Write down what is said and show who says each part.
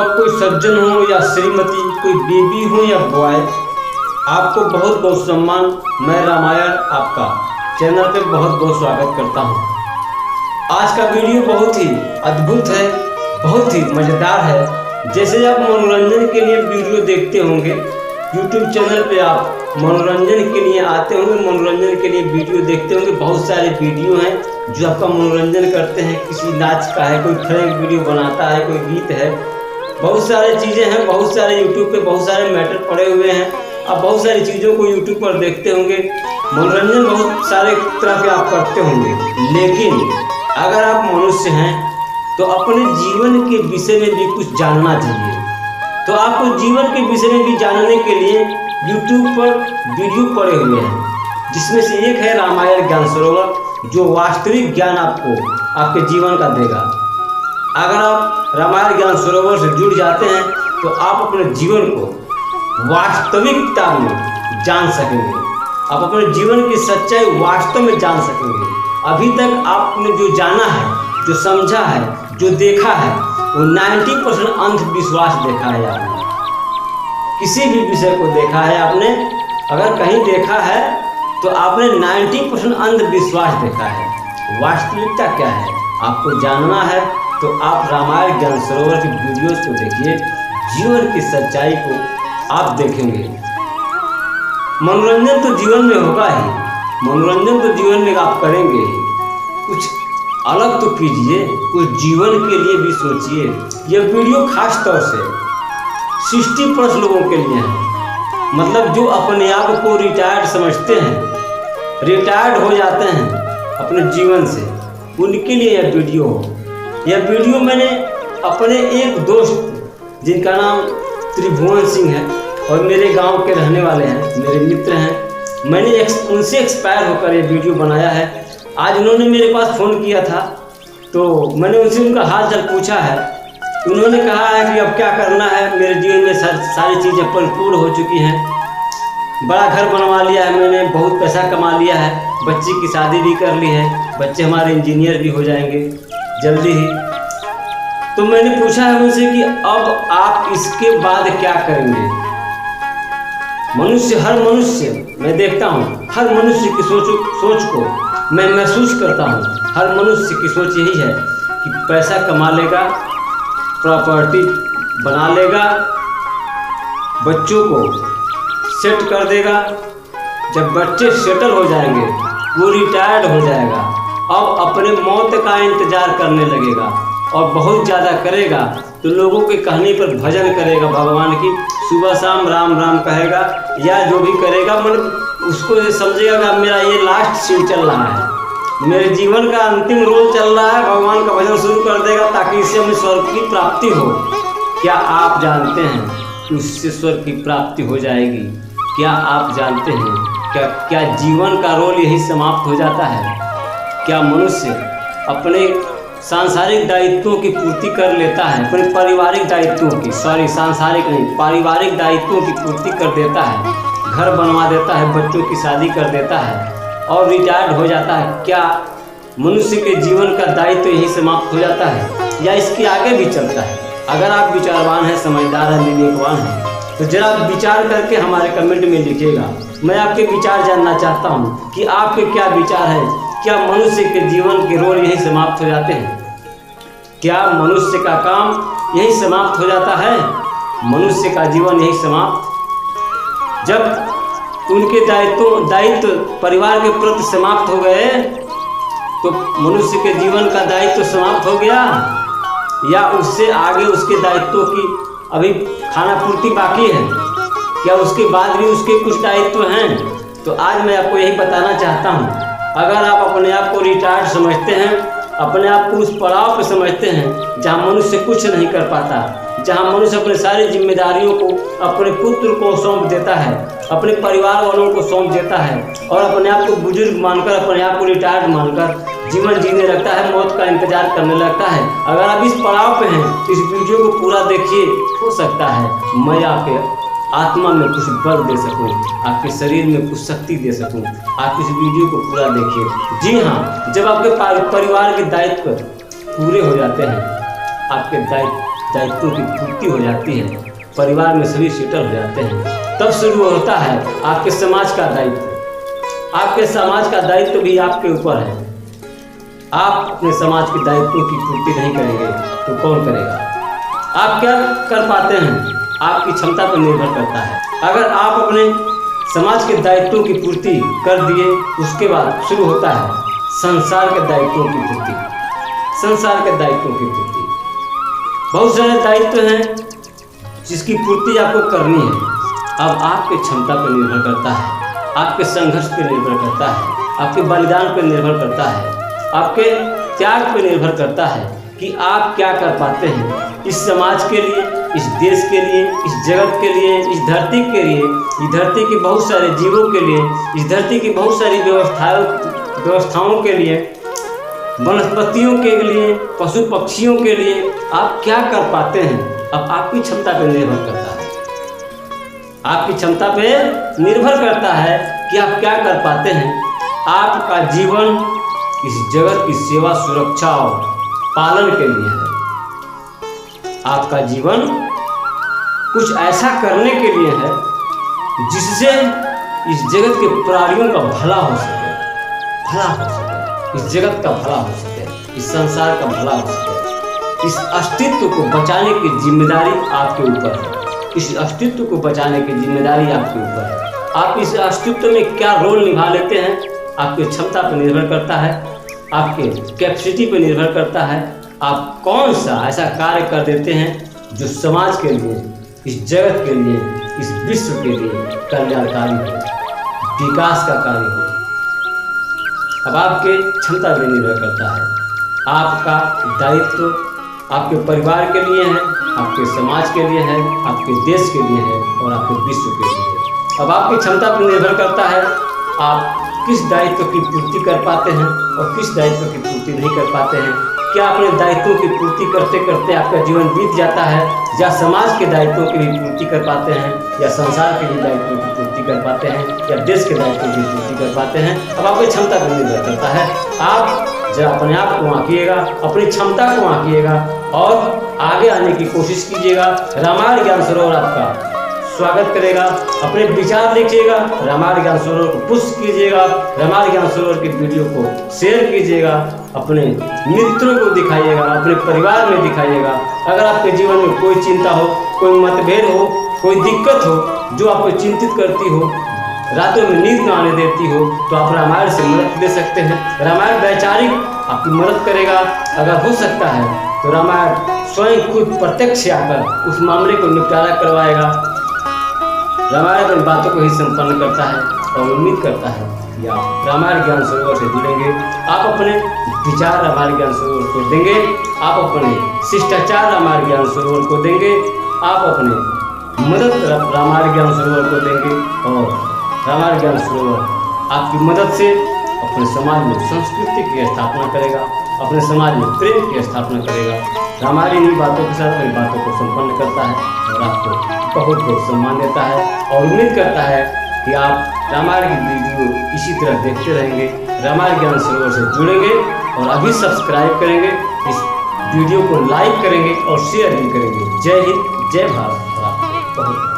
Speaker 1: अब कोई सज्जन हो या श्रीमती, कोई बेबी हो या बॉय, आपको बहुत बहुत सम्मान। मैं रामायण आपका चैनल पे बहुत बहुत स्वागत करता हूँ। आज का वीडियो बहुत ही अद्भुत है, बहुत ही मज़ेदार है। जैसे आप मनोरंजन के लिए वीडियो देखते होंगे, YouTube चैनल पे आप मनोरंजन के लिए आते होंगे, मनोरंजन के लिए वीडियो देखते होंगे। बहुत सारे वीडियो हैं जो आपका मनोरंजन करते हैं। किसी नाच का है, कोई फ्रैंक वीडियो बनाता है, कोई गीत है, बहुत सारी चीज़ें हैं। बहुत सारे YouTube पे बहुत सारे मैटर पड़े हुए हैं। आप बहुत सारी चीज़ों को YouTube पर देखते होंगे। मनोरंजन बहुत सारे तरह के आप करते होंगे, लेकिन अगर आप मनुष्य हैं तो अपने जीवन के विषय में भी कुछ जानना चाहिए। तो आपको जीवन के विषय में भी जानने के लिए YouTube पर वीडियो पड़े हुए हैं, जिसमें से एक है रामायण ज्ञान सरोवर, जो वास्तविक ज्ञान आपको आपके जीवन का देगा। अगर आप रामायण ज्ञान सरोवर से जुड़ जाते हैं तो आप अपने जीवन को वास्तविकता में जान सकेंगे। आप अपने जीवन की सच्चाई वास्तव में जान सकेंगे। अभी तक आपने जो जाना है, जो समझा है, जो देखा है, वो 90% अंधविश्वास देखा है आपने। किसी भी विषय को देखा है आपने, अगर कहीं देखा है तो आपने 90% अंधविश्वास देखा है। वास्तविकता क्या है आपको जानना है तो आप रामायण ज्ञान सरोवर की वीडियोस को देखिए। जीवन की सच्चाई को आप देखेंगे। मनोरंजन तो जीवन में होगा ही, मनोरंजन तो जीवन में आप करेंगे ही। कुछ अलग तो कीजिए, कुछ जीवन के लिए भी सोचिए। यह वीडियो खास तौर से 60+ लोगों के लिए है। मतलब जो अपने आप को रिटायर्ड समझते हैं, रिटायर्ड हो जाते हैं अपने जीवन से, उनके लिए यह वीडियो हो। यह वीडियो मैंने अपने एक दोस्त जिनका नाम त्रिभुवन सिंह है और मेरे गांव के रहने वाले हैं, मेरे मित्र हैं, मैंने उनसे एक्सपायर होकर ये वीडियो बनाया है। आज उन्होंने मेरे पास फ़ोन किया था तो मैंने उनसे उनका हाल चाल पूछा है। उन्होंने कहा है कि अब क्या करना है, मेरे जीवन में सारी चीज़ें परिपूर्ण हो चुकी हैं। बड़ा घर बनवा लिया है मैंने, बहुत पैसा कमा लिया है, बच्ची की शादी भी कर ली है, बच्चे हमारे इंजीनियर भी हो जाएंगे जल्दी ही। तो मैंने पूछा है उनसे कि अब आप इसके बाद क्या करेंगे। हर मनुष्य मैं देखता हूँ, हर मनुष्य की सोच को मैं महसूस करता हूँ। हर मनुष्य की सोच यही है कि पैसा कमा लेगा, प्रॉपर्टी बना लेगा, बच्चों को सेट कर देगा। जब बच्चे सेटल हो जाएंगे, वो रिटायर्ड हो जाएगा, अब अपने मौत का इंतज़ार करने लगेगा और बहुत ज़्यादा करेगा तो लोगों के कहने पर भजन करेगा भगवान की, सुबह शाम राम राम कहेगा, या जो भी करेगा मतलब उसको ये समझेगा कि मेरा ये लास्ट सीन चल रहा है, मेरे जीवन का अंतिम रोल चल रहा है। भगवान का भजन शुरू कर देगा ताकि इससे हमें स्वर्ग की प्राप्ति हो। क्या आप जानते हैं कि उससे स्वर्ग की प्राप्ति हो जाएगी? क्या आप जानते हैं क्या जीवन का रोल यही समाप्त हो जाता है? क्या मनुष्य अपने सांसारिक दायित्वों की पूर्ति कर लेता है, अपने पारिवारिक दायित्वों की, सांसारिक नहीं, पारिवारिक दायित्वों की पूर्ति कर देता है, घर बनवा देता है, बच्चों की शादी कर देता है और रिटायर्ड हो जाता है? क्या मनुष्य के जीवन का दायित्व यही समाप्त हो जाता है या इसके आगे भी चलता है? अगर आप विचारवान हैं, समझदार हैं, विवेकवान हैं तो जरा विचार करके हमारे कमेंट में लिखिएगा। मैं आपके विचार जानना चाहता हूँ कि आपके क्या विचार हैं। क्या मनुष्य के जीवन के रोल यही समाप्त हो जाते हैं? क्या मनुष्य का काम यही समाप्त हो जाता है? मनुष्य का जीवन यही समाप्त? जब उनके दायित्व परिवार के प्रति समाप्त हो गए तो मनुष्य के जीवन का दायित्व समाप्त हो गया, या उससे आगे उसके दायित्वों की अभी खाना पूर्ति बाकी है? क्या उसके बाद भी उसके कुछ दायित्व हैं? तो आज मैं आपको यही बताना चाहता हूँ, अगर आप अपने आप को रिटायर्ड समझते हैं, अपने आप को उस पड़ाव पर समझते हैं जहाँ मनुष्य कुछ नहीं कर पाता, जहाँ मनुष्य अपने सारी जिम्मेदारियों को अपने पुत्र को सौंप देता है, अपने परिवार वालों को सौंप देता है और अपने आप को बुजुर्ग मानकर, अपने आप को रिटायर्ड मानकर जीवन जीने लगता है, मौत का इंतजार करने लगता है। अगर आप इस पड़ाव पे हैं तो इस वीडियो को पूरा देखिए। हो सकता है मैं आपके आत्मा में कुछ बल दे सकूं, आपके शरीर में कुछ शक्ति दे सकूं। आप इस वीडियो को पूरा देखिए। जी हाँ, जब आपके परिवार के दायित्व पूरे हो जाते हैं, आपके दायित्व दायित्वों की पूर्ति हो जाती है, परिवार में सभी सेटल हो जाते हैं, तब शुरू होता है आपके समाज का दायित्व। आपके समाज का दायित्व भी आपके ऊपर है। आप अपने समाज के दायित्वों की पूर्ति नहीं करेंगे तो कौन करेगा? आप क्या कर पाते हैं आपकी क्षमता पर निर्भर करता है। अगर आप अपने समाज के दायित्वों की पूर्ति कर दिए, उसके बाद शुरू होता है संसार के दायित्वों की पूर्ति। संसार के दायित्वों की पूर्ति, बहुत सारे दायित्व हैं जिसकी पूर्ति आपको करनी है। अब आपके क्षमता पर निर्भर करता है, आपके संघर्ष पर निर्भर करता है, आपके बलिदान पर निर्भर करता है, आपके त्याग पर निर्भर करता है कि आप क्या कर पाते हैं इस समाज के लिए, इस देश के लिए, इस जगत के लिए, इस धरती के लिए, इस धरती के बहुत सारे जीवों के लिए, इस धरती की बहुत सारी व्यवस्थाओं के लिए, वनस्पतियों के लिए, पशु पक्षियों के लिए आप क्या कर पाते हैं। अब आपकी क्षमता पर निर्भर करता है, आपकी क्षमता पर निर्भर करता है कि आप क्या कर पाते हैं। आपका जीवन इस जगत की सेवा, सुरक्षा और पालन के लिए है। आपका जीवन कुछ ऐसा करने के लिए है जिससे इस जगत के प्राणियों का भला हो सके, भला हो सके, इस जगत का भला हो सके, इस संसार का भला हो सके। इस अस्तित्व को बचाने की जिम्मेदारी आपके ऊपर है। इस अस्तित्व को बचाने की जिम्मेदारी आपके ऊपर है। आप इस अस्तित्व में क्या रोल निभा लेते हैं आपकी क्षमता पर निर्भर करता है, आपके कैपेसिटी पर निर्भर करता है। आप कौन सा ऐसा कार्य कर देते हैं जो समाज के लिए, इस जगत के लिए, इस विश्व के लिए कल्याणकारी हो, विकास का कार्य हो। अब आपके क्षमता पर निर्भर करता है। आपका दायित्व आपके परिवार के लिए है, आपके समाज के लिए है, आपके देश के लिए है और आपके विश्व के लिए है। अब आपकी क्षमता पर निर्भर करता है आप किस दायित्व की पूर्ति कर पाते हैं और किस दायित्व की पूर्ति नहीं कर पाते हैं। क्या अपने दायित्वों की पूर्ति करते करते आपका जीवन बीत जाता है, या समाज के दायित्वों की भी पूर्ति कर पाते हैं, या संसार के भी दायित्वों की पूर्ति कर पाते हैं, या देश के दायित्वों की पूर्ति कर पाते हैं। अब आपकी क्षमता पर निर्भर करता है। आप जरा अपने आप को आंकिएगा, अपनी क्षमता को आंकिएगा और आगे आने की कोशिश कीजिएगा। रामायण ज्ञान सरोवर आपका स्वागत करेगा। अपने विचार लिखिएगा, रामायण ज्ञान सरोवर को पुष्ट कीजिएगा, रामायण ज्ञान सरोवर की वीडियो को शेयर कीजिएगा, अपने मित्रों को दिखाइएगा, अपने परिवार में दिखाइएगा। अगर आपके जीवन में कोई चिंता हो, कोई मतभेद हो, कोई दिक्कत हो जो आपको चिंतित करती हो, रातों में नींद न आने देती हो, तो आप रामायण से मदद ले सकते हैं। रामायण वैचारिक आपकी मदद करेगा। अगर हो सकता है तो रामायण स्वयं खुद प्रत्यक्ष आकर उस मामले को निपटारा करवाएगा। रामायण अपनी बातों को ही संपन्न करता है और उम्मीद करता है कि आप रामायण ज्ञान सरोवर से जुड़ेंगे। आप अपने विचार रामायण ज्ञान सरोवर को देंगे, आप अपने शिष्टाचार रामायण ज्ञान सरोवर को देंगे, आप अपने मदद रामायण ज्ञान सरोवर को देंगे और रामायण ज्ञान सरोवर आपकी मदद से अपने समाज में संस्कृति की स्थापना करेगा, अपने समाज में प्रेम की स्थापना करेगा। रामायण इन्हीं बातों के साथ अपनी बातों को संपन्न करता है और आपको बहुत बहुत सम्मान देता है और उम्मीद करता है कि आप रामायण की वीडियो इसी तरह देखते रहेंगे, रामायण ज्ञान सरोवर से जुड़ेंगे और अभी सब्सक्राइब करेंगे, इस वीडियो को लाइक करेंगे और शेयर भी करेंगे। जय हिंद, जय भारत। बहुत